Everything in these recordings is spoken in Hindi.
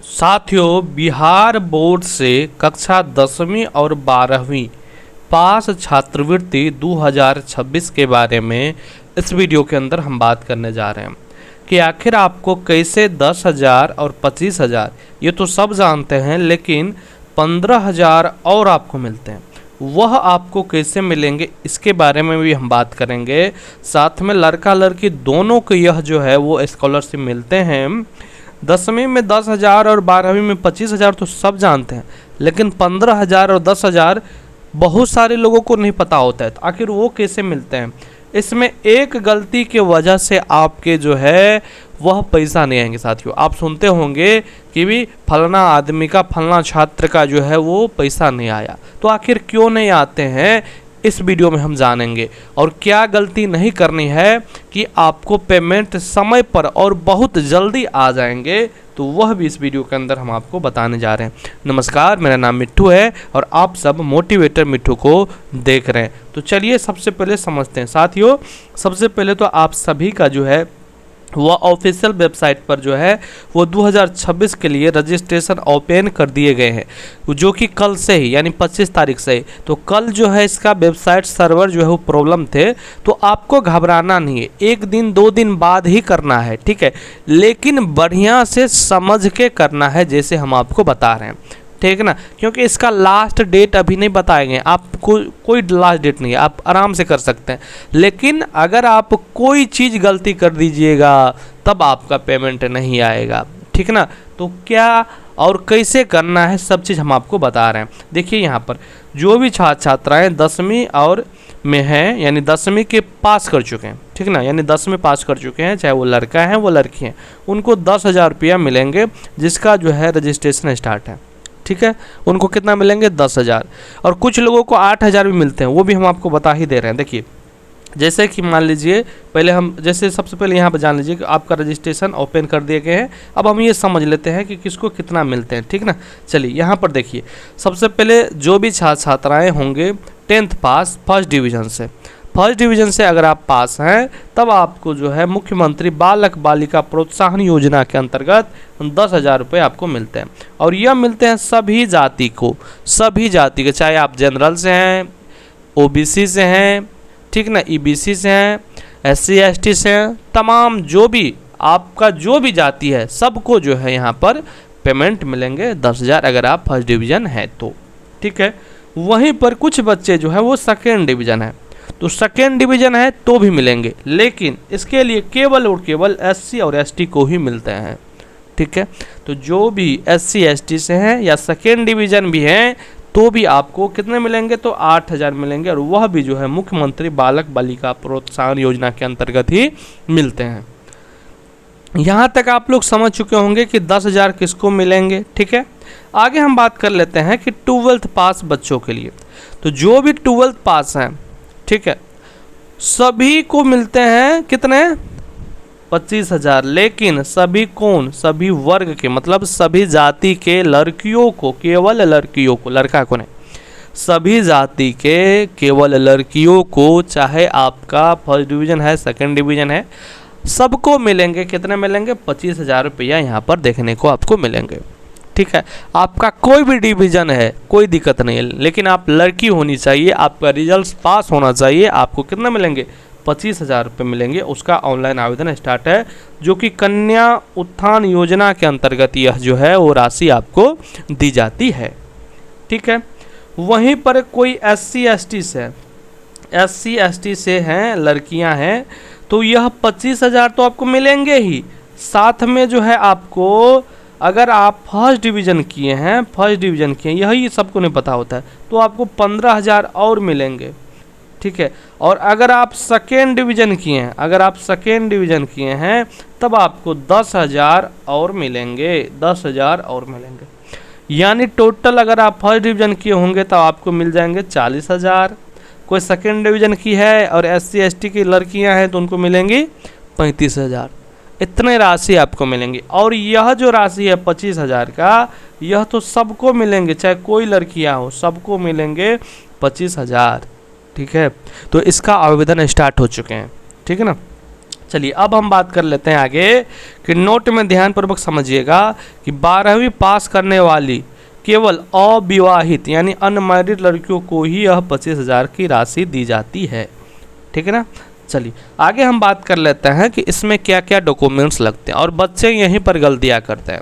साथियों, बिहार बोर्ड से कक्षा 10वीं और 12वीं पास छात्रवृत्ति 2026 के बारे में इस वीडियो के अंदर हम बात करने जा रहे हैं कि आखिर आपको कैसे 10,000 और 25,000 ये तो सब जानते हैं, लेकिन 15,000 और आपको मिलते हैं, वह आपको कैसे मिलेंगे इसके बारे में भी हम बात करेंगे। साथ में लड़का लड़की दोनों को यह जो है वो स्कॉलरशिप मिलते हैं। 10वीं में 10,000 और 12वीं में 25,000 तो सब जानते हैं, लेकिन 15,000 और 10,000 बहुत सारे लोगों को नहीं पता होता है। तो आखिर वो कैसे मिलते हैं? इसमें एक गलती की वजह से आपके जो है वह पैसा नहीं आएंगे। साथियों, आप सुनते होंगे कि भी फलाना आदमी का, फलाना छात्र का जो है वो पैसा नहीं आया। तो आखिर क्यों नहीं आते हैं, इस वीडियो में हम जानेंगे। और क्या गलती नहीं करनी है कि आपको पेमेंट समय पर और बहुत जल्दी आ जाएंगे, तो वह भी इस वीडियो के अंदर हम आपको बताने जा रहे हैं। नमस्कार, मेरा नाम मिट्ठू है और आप सब मोटिवेटर मिट्ठू को देख रहे हैं। तो चलिए सबसे पहले समझते हैं। साथियों, सबसे पहले तो आप सभी का जो है वह ऑफिशियल वेबसाइट पर जो है वो 2026 के लिए रजिस्ट्रेशन ओपन कर दिए गए हैं, जो कि कल से ही यानी 25 तारीख से ही। तो कल जो है इसका वेबसाइट सर्वर जो है वो प्रॉब्लम थे, तो आपको घबराना नहीं है, 1 दिन 2 दिन बाद ही करना है, ठीक है, लेकिन बढ़िया से समझ के करना है, जैसे हम आपको बता रहे हैं, ठीक है ना। क्योंकि इसका लास्ट डेट अभी नहीं बताएंगे, आपको कोई लास्ट डेट नहीं है, आप आराम से कर सकते हैं। लेकिन अगर आप कोई चीज़ गलती कर दीजिएगा तब आपका पेमेंट नहीं आएगा, ठीक है ना। तो क्या और कैसे करना है सब चीज़ हम आपको बता रहे हैं। देखिए यहाँ पर जो भी छात्र छात्राएँ 10वीं और में हैं, यानी 10वीं के पास कर चुके हैं, ठीक है ना, यानी 10वीं पास कर चुके हैं, चाहे वो लड़का है वो लड़की हैं, उनको 10,000 रुपया मिलेंगे, जिसका जो है रजिस्ट्रेशन स्टार्ट है, ठीक है। उनको कितना मिलेंगे? 10,000। और कुछ लोगों को 8,000 भी मिलते हैं, वो भी हम आपको बता ही दे रहे हैं। देखिए, जैसे कि मान लीजिए पहले हम जैसे सबसे पहले यहाँ पर जान लीजिए कि आपका रजिस्ट्रेशन ओपन कर दिए गए हैं। अब हम ये समझ लेते हैं कि किसको कितना मिलते हैं, ठीक ना। चलिए यहाँ पर देखिए, सबसे पहले जो भी छात्र छात्राएँ होंगे 10th पास फर्स्ट डिवीज़न से अगर आप पास हैं, तब आपको जो है मुख्यमंत्री बालक बालिका प्रोत्साहन योजना के अंतर्गत 10,000 रुपये आपको मिलते हैं। और यह मिलते हैं सभी जाति को, चाहे आप जनरल से हैं, ओबीसी से हैं, ठीक ना, ईबीसी से हैं, SC ST से हैं, तमाम जो भी आपका जो भी जाति है सबको जो है यहाँ पर पेमेंट मिलेंगे 10,000 अगर आप फर्स्ट डिवीज़न है तो, ठीक है। वहीं पर कुछ बच्चे जो है वो सेकेंड डिवीज़न है, तो सेकेंड डिवीज़न है तो भी मिलेंगे, लेकिन इसके लिए केवल और केवल SC और ST को ही मिलते हैं, ठीक है। तो जो भी SC ST से हैं या सेकेंड डिवीज़न भी हैं तो भी आपको कितने मिलेंगे? तो 8,000 मिलेंगे, और वह भी जो है मुख्यमंत्री बालक बालिका प्रोत्साहन योजना के अंतर्गत ही मिलते हैं। यहाँ तक आप लोग समझ चुके होंगे कि 10,000 किसको मिलेंगे, ठीक है। आगे हम बात कर लेते हैं कि 12th पास बच्चों के लिए। तो जो भी 12th पास हैं, ठीक है, सभी को मिलते हैं कितने? 25,000। लेकिन सभी कौन? सभी वर्ग के, मतलब सभी जाति के लड़कियों को, केवल लड़कियों को, लड़का को नहीं, सभी जाति के केवल लड़कियों को, चाहे आपका फर्स्ट डिवीज़न है सेकंड डिवीज़न है, सबको मिलेंगे। कितने मिलेंगे? 25,000 रुपया यहाँ पर देखने को आपको मिलेंगे, ठीक है। आपका कोई भी डिवीज़न है कोई दिक्कत नहीं है, लेकिन आप लड़की होनी चाहिए, आपका रिजल्ट पास होना चाहिए। आपको कितना मिलेंगे? 25,000 रुपये मिलेंगे। उसका ऑनलाइन आवेदन स्टार्ट है, जो कि कन्या उत्थान योजना के अंतर्गत यह जो है वो राशि आपको दी जाती है, ठीक है। वहीं पर कोई SC ST से हैं, लड़कियां हैं, तो यह 25,000 तो आपको मिलेंगे ही। साथ में जो है आपको, अगर आप फर्स्ट डिवीज़न किए हैं, यही सबको नहीं पता होता है, तो आपको 15,000 और मिलेंगे, ठीक है। और अगर आप सेकेंड डिवीज़न किए हैं, तब आपको 10,000 और मिलेंगे, 10,000 और मिलेंगे। यानी टोटल अगर आप फर्स्ट डिवीज़न किए होंगे तो आपको मिल जाएंगे 40,000। कोई सेकेंड डिवीज़न की है और SC ST की लड़कियां हैं तो उनको मिलेंगी 35,000। इतने राशि आपको मिलेंगी। और यह जो राशि है 25,000 का, यह तो सबको मिलेंगे, चाहे कोई लड़कियां हो, सबको मिलेंगे 25,000, ठीक है। तो इसका आवेदन स्टार्ट हो चुके हैं, ठीक है ना। चलिए अब हम बात कर लेते हैं आगे कि नोट में ध्यानपूर्वक समझिएगा कि 12वीं पास करने वाली केवल अविवाहित यानी अनमैरिड लड़कियों को ही यह 25,000 की राशि दी जाती है। ठीक है ना। चलिए आगे हम बात कर लेते हैं कि इसमें क्या क्या डॉक्यूमेंट्स लगते हैं, और बच्चे यहीं पर गलतियाँ करते हैं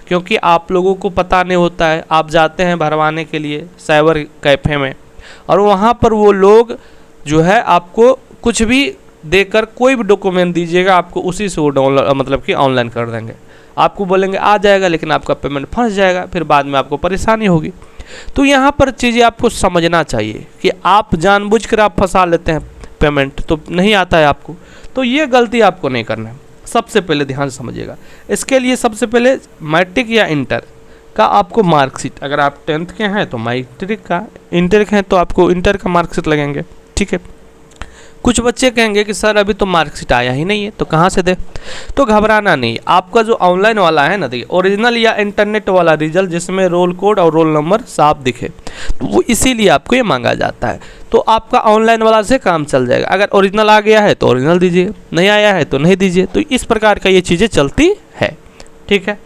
क्योंकि आप लोगों को पता नहीं होता है। आप जाते हैं भरवाने के लिए साइबर कैफ़े में, और वहाँ पर वो लोग जो है आपको कुछ भी देकर कोई भी डॉक्यूमेंट दीजिएगा, आपको उसी से वो डाउनलोड मतलब कि ऑनलाइन कर देंगे। आपको बोलेंगे आ जाएगा, लेकिन आपका पेमेंट फंस जाएगा, फिर बाद में आपको परेशानी होगी। तो यहाँ पर चीज़ें आपको समझना चाहिए कि आप जानबूझकर आप फंसा लेते हैं, पेमेंट तो नहीं आता है आपको, तो ये गलती आपको नहीं करना है। सबसे पहले ध्यान से समझिएगा, इसके लिए सबसे पहले मैट्रिक या इंटर का आपको मार्कशीट, अगर आप 10th के हैं तो मैट्रिक का, इंटर के हैं तो आपको इंटर का मार्कशीट लगेंगे। ठीक है। कुछ बच्चे कहेंगे कि सर अभी तो मार्कशीट आया ही नहीं है, तो कहाँ से दे? तो घबराना नहीं, आपका जो ऑनलाइन वाला है ना, देखिए ओरिजिनल या इंटरनेट वाला रिजल्ट जिसमें रोल कोड और रोल नंबर साफ दिखे, तो वो इसीलिए आपको ये मांगा जाता है। तो आपका ऑनलाइन वाला से काम चल जाएगा। अगर ओरिजिनल आ गया है तो ओरिजिनल दीजिए, नहीं आया है तो नहीं दीजिए। तो इस प्रकार का ये चीज़ें चलती है। ठीक है।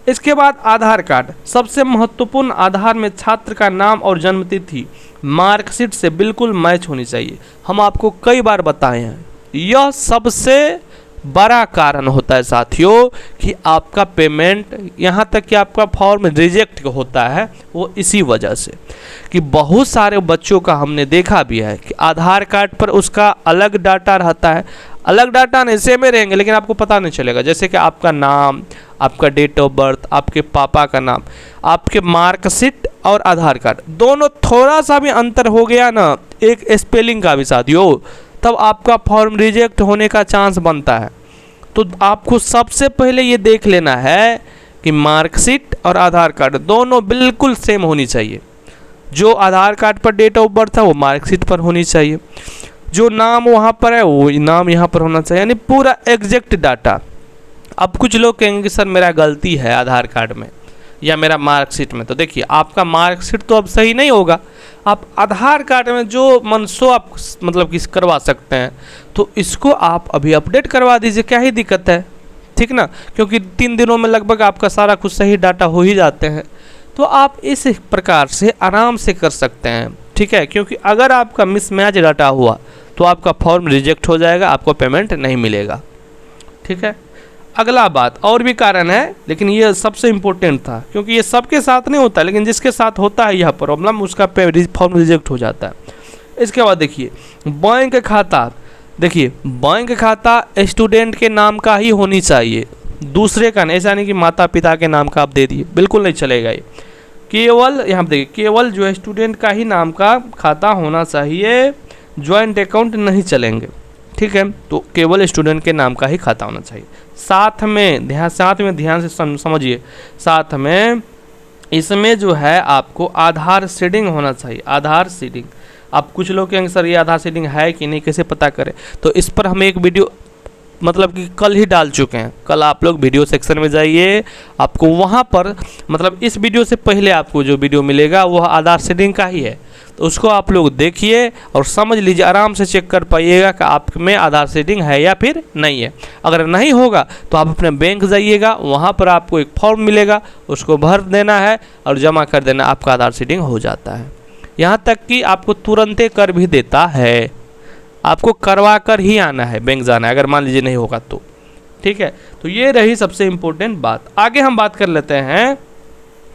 इसके बाद आधार कार्ड, सबसे महत्वपूर्ण, आधार में छात्र का नाम और जन्मतिथि मार्कशीट से बिल्कुल मैच होनी चाहिए। हम आपको कई बार बताए हैं, यह सबसे बड़ा कारण होता है साथियों कि आपका पेमेंट, यहाँ तक कि आपका फॉर्म रिजेक्ट होता है, वो इसी वजह से कि बहुत सारे बच्चों का हमने देखा भी है कि आधार कार्ड पर उसका अलग डाटा रहता है, अलग डाटा नहीं सेम में रहेंगे, लेकिन आपको पता नहीं चलेगा। जैसे कि आपका नाम, आपका डेट ऑफ बर्थ, आपके पापा का नाम, आपके मार्कशीट और आधार कार्ड दोनों थोड़ा सा भी अंतर हो गया ना, एक स्पेलिंग का भी साथियों, तब आपका फॉर्म रिजेक्ट होने का चांस बनता है। तो आपको सबसे पहले ये देख लेना है कि मार्कशीट और आधार कार्ड दोनों बिल्कुल सेम होनी चाहिए। जो आधार कार्ड पर डेट ऑफ बर्थ है वो मार्कशीट पर होनी चाहिए, जो नाम वहाँ पर है वो नाम यहाँ पर होना चाहिए, यानी पूरा एग्जैक्ट डाटा। अब कुछ लोग कहेंगे कि सर मेरा गलती है आधार कार्ड में या मेरा मार्कशीट में, तो देखिए आपका मार्कशीट तो अब सही नहीं होगा, आप आधार कार्ड में जो मनसो आप मतलब कि करवा सकते हैं, तो इसको आप अभी अपडेट करवा दीजिए, क्या ही दिक्कत है। ठीक ना, क्योंकि 3 दिनों में लगभग आपका सारा कुछ सही डाटा हो ही जाते हैं। तो आप इस प्रकार से आराम से कर सकते हैं। ठीक है, क्योंकि अगर आपका मिसमैच डाटा हुआ तो आपका फॉर्म रिजेक्ट हो जाएगा, आपको पेमेंट नहीं मिलेगा। ठीक है। अगला बात, और भी कारण है लेकिन ये सबसे इम्पोर्टेंट था, क्योंकि ये सबके साथ नहीं होता, लेकिन जिसके साथ होता है यह प्रॉब्लम, उसका फॉर्म रिजेक्ट हो जाता है। इसके बाद देखिए बैंक खाता, देखिए बैंक खाता स्टूडेंट के नाम का ही होनी चाहिए, दूसरे का नहीं। ऐसा नहीं कि माता पिता के नाम का आप दे दिए, बिल्कुल नहीं चलेगा ये। केवल यहाँ देखिए, केवल जो है स्टूडेंट का ही नाम का खाता होना चाहिए, ज्वाइंट अकाउंट नहीं चलेंगे। ठीक है, तो केवल स्टूडेंट के नाम का ही खाता होना चाहिए। साथ में ध्यान से समझिए, साथ में इसमें जो है आपको आधार सीडिंग होना चाहिए। आधार सीडिंग, आप कुछ लोग कहेंगे सर ये आधार सीडिंग है कि नहीं, कैसे पता करें? तो इस पर हम एक वीडियो मतलब कि कल ही डाल चुके हैं। कल आप लोग वीडियो सेक्शन में जाइए, आपको वहाँ पर मतलब इस वीडियो से पहले आपको जो वीडियो मिलेगा वह आधार सीडिंग का ही है, तो उसको आप लोग देखिए और समझ लीजिए, आराम से चेक कर पाइएगा कि आप में आधार सीडिंग है या फिर नहीं है। अगर नहीं होगा तो आप अपने बैंक जाइएगा, वहाँ पर आपको एक फॉर्म मिलेगा, उसको भर देना है और जमा कर देना, आपका आधार सीडिंग हो जाता है। यहाँ तक कि आपको तुरंत कर भी देता है, आपको करवा कर ही आना है, बैंक जाना है अगर मान लीजिए नहीं होगा तो। ठीक है, तो ये रही सबसे इम्पोर्टेंट बात। आगे हम बात कर लेते हैं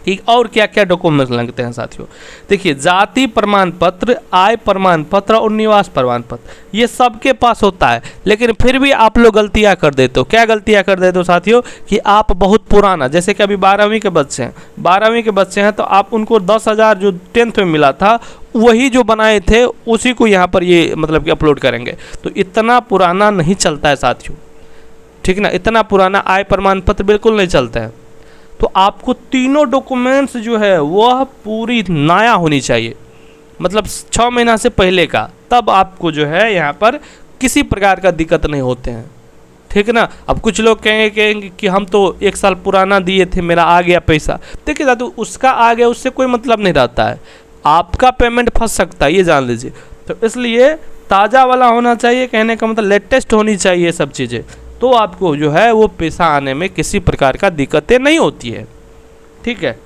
कि और क्या क्या डॉक्यूमेंट्स लगते हैं साथियों। देखिए जाति प्रमाण पत्र, आय प्रमाण पत्र और निवास प्रमाण पत्र, ये सबके पास होता है, लेकिन फिर भी आप लोग गलतियां कर देते हो। क्या गलतियां कर देते हो साथियों कि आप बहुत पुराना, जैसे कि अभी 12वीं के बच्चे हैं, 12वीं के बच्चे हैं तो आप उनको 10,000 जो 10th में मिला था वही जो बनाए थे उसी को यहाँ पर ये मतलब कि अपलोड करेंगे। तो इतना पुराना नहीं चलता है साथियों, ठीक ना, इतना पुराना आय प्रमाण पत्र बिल्कुल नहीं चलता है। तो आपको तीनों डॉक्यूमेंट्स जो है वह पूरी नया होनी चाहिए, मतलब 6 महीना से पहले का, तब आपको जो है यहाँ पर किसी प्रकार का दिक्कत नहीं होते हैं। ठीक ना। अब कुछ लोग कहेंगे कि हम तो 1 साल पुराना दिए थे, मेरा आ गया पैसा। देखिए दादू, उसका आ गया उससे कोई मतलब नहीं रहता है, आपका पेमेंट फंस सकता है, ये जान लीजिए। तो इसलिए ताज़ा वाला होना चाहिए, कहने का मतलब लेटेस्ट होनी चाहिए सब चीज़ें, तो आपको जो है वो पैसा आने में किसी प्रकार का दिक्कतें नहीं होती है। ठीक है,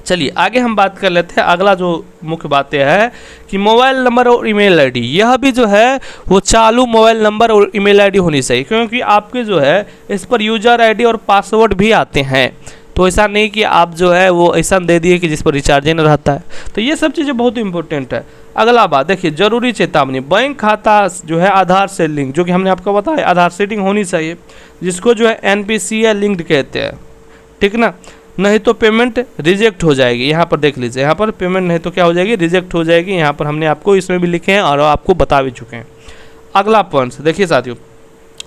चलिए आगे हम बात कर लेते हैं। अगला जो मुख्य बातें है कि मोबाइल नंबर और ईमेल आईडी, यह भी जो है वो चालू मोबाइल नंबर और ईमेल आईडी होनी चाहिए, क्योंकि आपके जो है इस पर यूज़र आईडी और पासवर्ड भी आते हैं। तो ऐसा नहीं कि आप जो है वो ऐसा दे दिए कि जिस पर रिचार्ज ही नहीं रहता है। तो ये सब चीज़ें बहुत इंपॉर्टेंट है। अगला बात देखिए, जरूरी चेतावनी, बैंक खाता जो है आधार से लिंक, जो कि हमने आपको बताया आधार सेटिंग होनी चाहिए, जिसको जो है NPCI लिंक्ड कहते हैं। ठीक ना, नहीं तो पेमेंट रिजेक्ट हो जाएगी। यहाँ पर देख लीजिए, यहाँ पर पेमेंट नहीं तो क्या हो जाएगी, रिजेक्ट हो जाएगी। यहाँ पर हमने आपको इसमें भी लिखे हैं और आपको बता भी चुके हैं। अगला पॉइंट देखिए साथियों,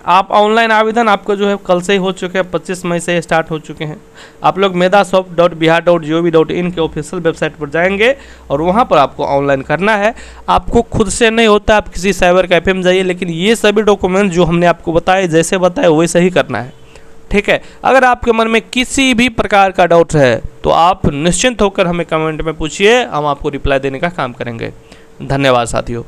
आप ऑनलाइन आवेदन आपको जो है कल से ही हो चुके हैं, 25 मई से स्टार्ट हो चुके हैं। आप लोग medasop.bihar.gov.in के ऑफिशियल वेबसाइट पर जाएंगे और वहाँ पर आपको ऑनलाइन करना है। आपको खुद से नहीं होता, आप किसी साइबर कैफे में जाइए, लेकिन ये सभी डॉक्यूमेंट जो हमने आपको बताए, जैसे बताए वैसे ही करना है। ठीक है, अगर आपके मन में किसी भी प्रकार का डाउट है तो आप निश्चिंत होकर हमें कमेंट में पूछिए, हम आपको रिप्लाई देने का काम करेंगे। धन्यवाद साथियों।